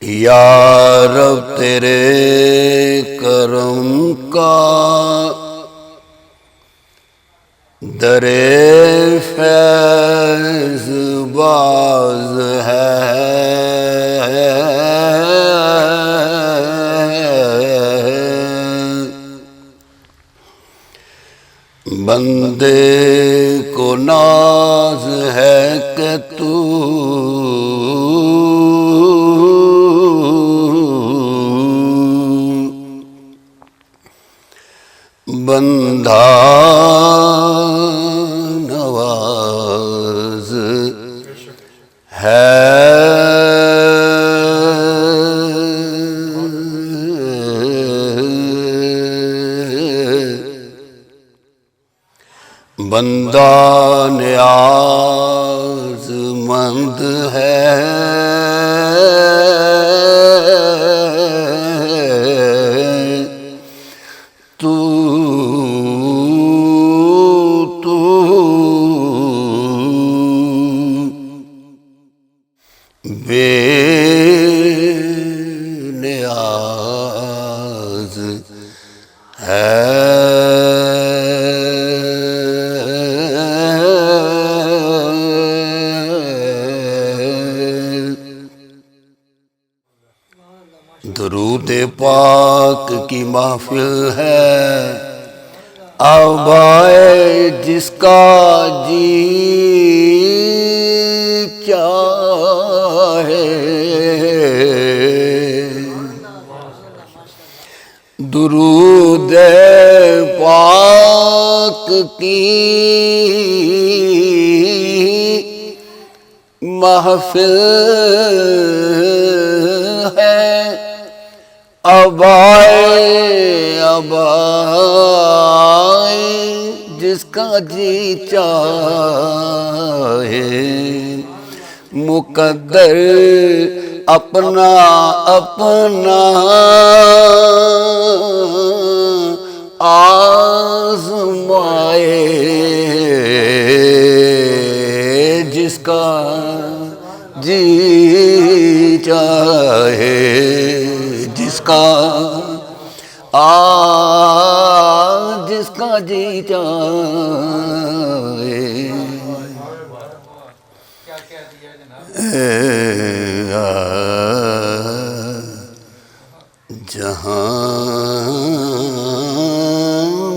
یا رب تیرے کرم کا در فیض باز ہے، بندے کو ناز ہے کہ تو بندہ نواز ہے، بندہ نیاز مند ہے، بے نیاز ہے۔ درود پاک کی محفل ہے، اب آئے جس کا جی چاہے، درود پاک کی محفل ہے، اب آئے جس کا جی چاہے، مقدر اپنا اپنا آزمائے، جس کا جی چاہے، جس کا جس کا جی چاہے، جہاں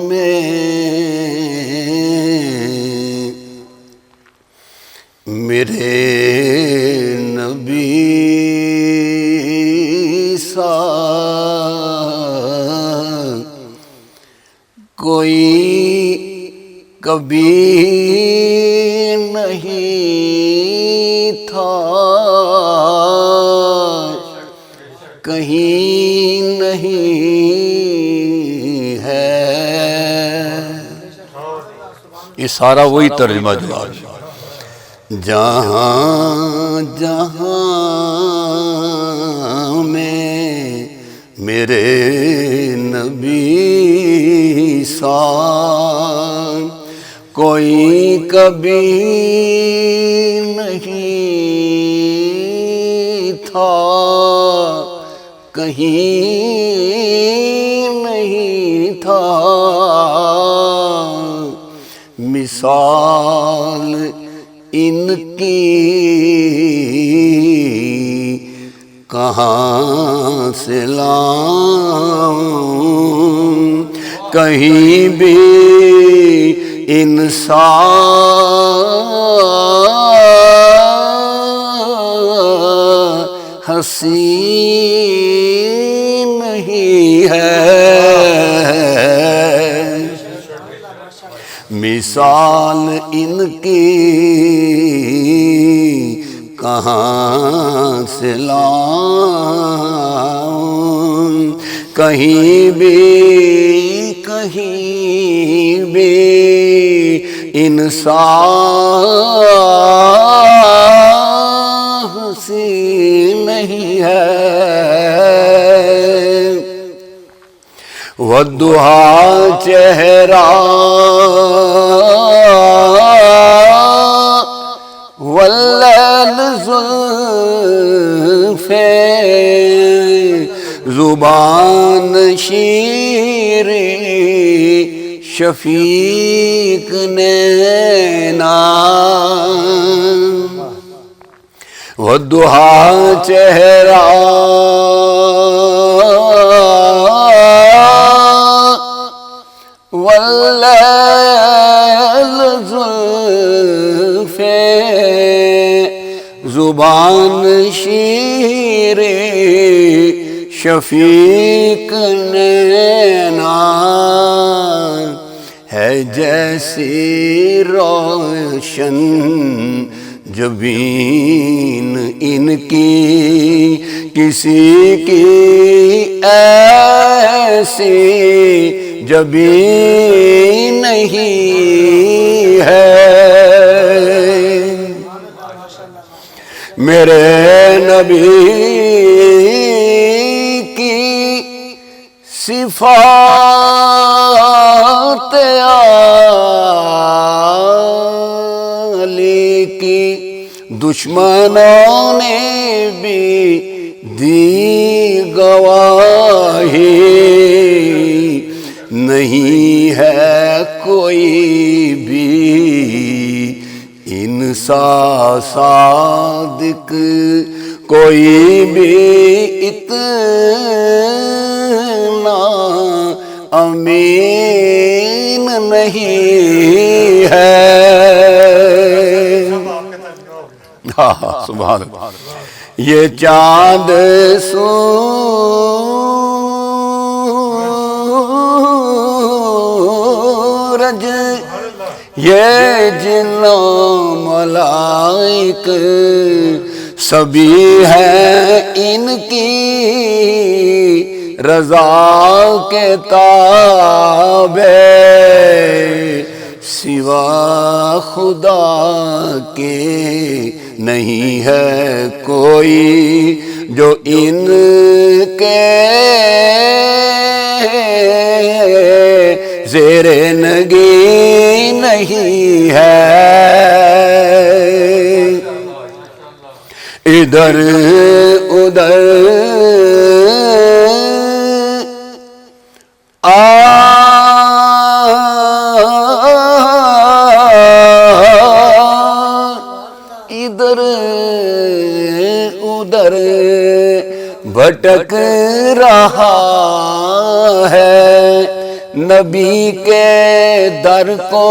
میں میرے نبی سا کوئی کبھی نہیں تھا، کہیں نہیں ہے، یہ سارا وہی ترجمہ جواب، جہاں جہاں میں میرے نبی سا کوئی کبھی نہیں تھا، کہیں نہیں تھا، مثال ان کی کہاں سے لاؤں، کہیں بھی انسان حسین نہیں ہے، مثال ان کی کہاں سے لاؤں، کہیں بھی انصاف سی نہیں ہے۔ والضحیٰ چہرہ واللیل زلفیں، زبان شیریں شفیق نینا۔ والضحیٰ چہرہ واللیل زلفیں، زبان شیریں شفیق نینا، ہے جیسی روشن جبین ان کی، کسی کی ایسی جبین نہیں ہے۔ میرے نبی کی صفات عالی کی دشمنوں نے بھی دی گواہی، نہیں ہے کوئی بھی انسا صادق، کوئی بھی اتنا امین نہیں ہے۔ سبحان اللہ۔ یہ چاند سورج، یہ جن و ملائک، سبھی ہیں ان کی رضا کے تابع، سوا خدا کے نہیں ہے کوئی جو ان کے زیر نگی نہیں ہے۔ ادھر ادھر ادھر ادھر بھٹک رہا ہے، نبی کے در کو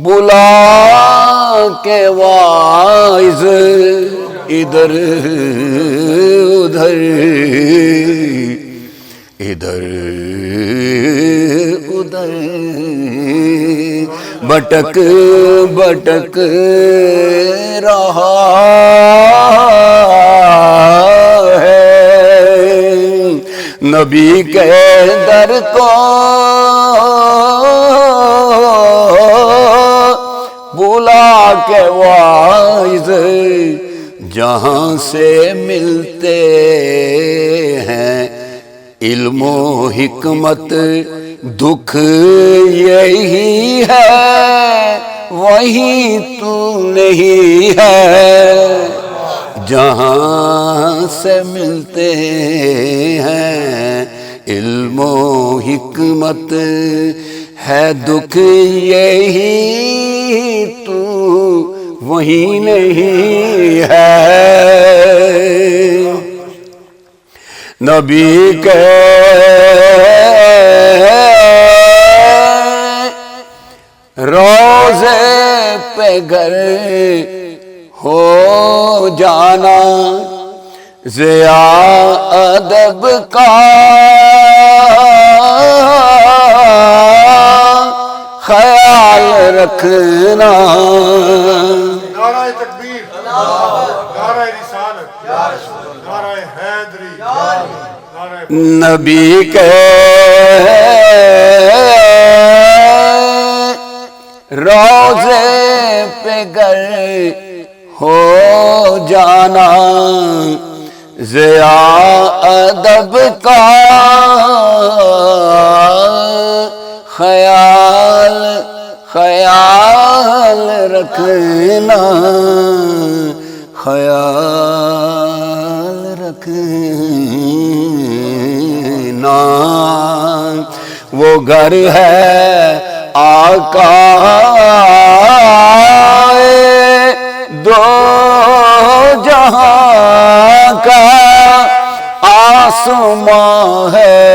بلا کے واعظ، ادھر ادھر ادھر ادھر بھٹک بھٹک رہا ہے، نبی کے در کو بلا کے واعظ، جہاں سے ملتے ہیں علم و حکمت، دکھ یہی ہے وہی تو نہیں ہے۔ جہاں سے ملتے ہیں علم و حکمت، ہے دکھ یہی تو وہی نہیں ہے۔ نبی کے روزے پہ گر ہو جانا، ضیاء ادب کا خیال رکھنا۔ نعرہ تکبیر، نعرہ رسالت، نعرہ حیدری، نعرہ نبی کے روضے پہ گر ہو جانا ضیا ادب کا خیال رکھنا، خیال رکھنا، وہ گھر ہے آقا دو جہاں کا، آسماں ہے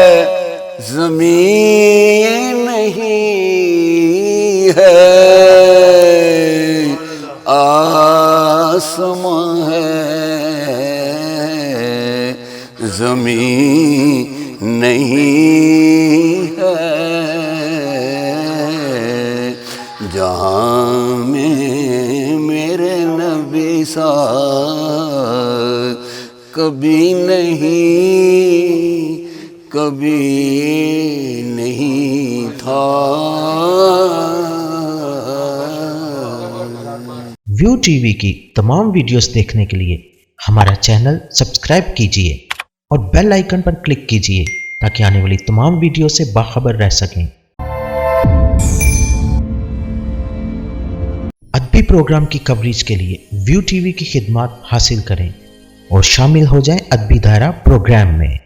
زمین نہیں ہے، آسماں ہے زمین نہیں ہے، جہاں میں میرے نبی سا کبھی نہیں تھا۔ ویو ٹی وی کی تمام ویڈیوز دیکھنے کے لیے ہمارا چینل سبسکرائب کیجیے اور بیل آئیکن پر کلک کیجیے تاکہ آنے والی تمام ویڈیو سے باخبر رہ سکیں۔ ادبی پروگرام کی کوریج کے لیے ویو ٹی وی کی خدمات حاصل کریں اور شامل ہو جائیں ادبی دھارا پروگرام میں۔